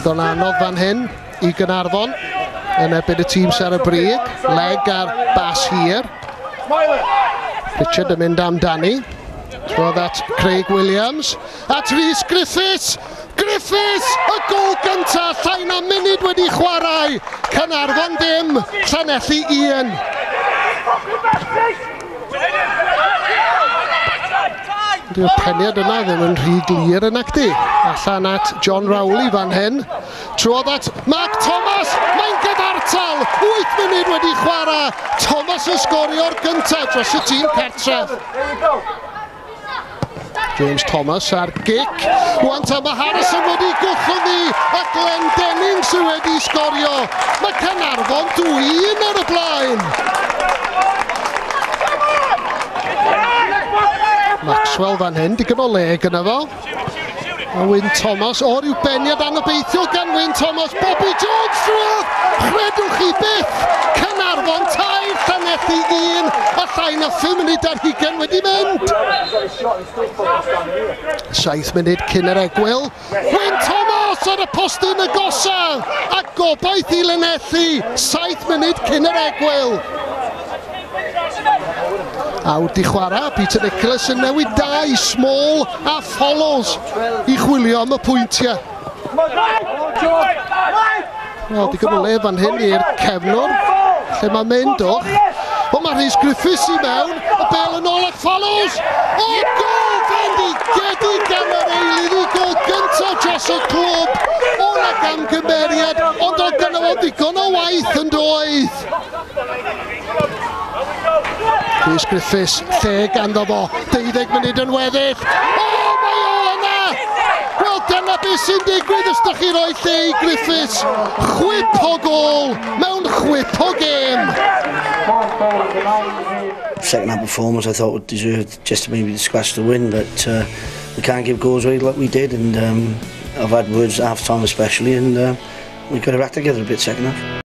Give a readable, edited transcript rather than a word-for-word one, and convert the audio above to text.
Digon anodd fan hyn i Gaernarfon yn ebyn y tîm sy'n ar y brig. Leg ar bas hir. Richard yn mynd amdani. Roedd at Craig Williams. At Rhys Griffiths. Griffiths! Y gol gyntaf! Llai na munud wedi chwarae. Caernarfon ddim. Llanelli 1. Di'r peniad yna ddim yn rhy glir yn acdi. Allan at John Rowley fan hyn. Trodd at Mark Thomas. Mae'n gyfartal. 8 munud wedi chwarae. Thomas yn sgorio'r gyntaf dros y tîm cartref. James Thomas ar gic. Rwan ta mae Harrison wedi gwchwyddi a Glenn Dennings sydd wedi sgorio. Mae Caernarfon 2-1 ar y blaen. Maxwell fan hyn, digon o le gyda fo. A Wyn Thomas, o ryw beniad anobeithiol gan Wyn Thomas. Bobby Jones drwodd! Chredwch chi byth! Caernarfon 2, Llanelli 1, a llai na 5 munud ar 20 wedi mynd. 7 munud cyn yr egwyl. Wyn Thomas ar y postyn agosaf! A gobaith i Llanelli, 7 munud cyn yr egwyl. Awd i chwarae, Peter Nicholas yn newid 2, Small a Follows i chwilio am y pwyntiau. Wel, digon o le fan hyn i'r cefnwr, lle mae'n mynd o. O, mae Rhys Griffiths i mewn, y bel yn ôl ac Follows. O, gol fendigedig gan yr eilydd i gol gyntaf dros y clwb. O'r gamgymeriad, ond o gynno fo ddigon o waith yn doedd. Rhys Griffiths, lle ganddo fo, 12 munud yn weddill. O, mae o yna! Wel, dyna beth sy'n digwydd os ydych chi roi lle i Griffiths. Chwip o gol, mewn chwip o gêm. Second half performance I thought would deserve just to maybe scratch the win, but we can't give goals away like we did, and I've had words at half time especially, and we got our act together a bit second half.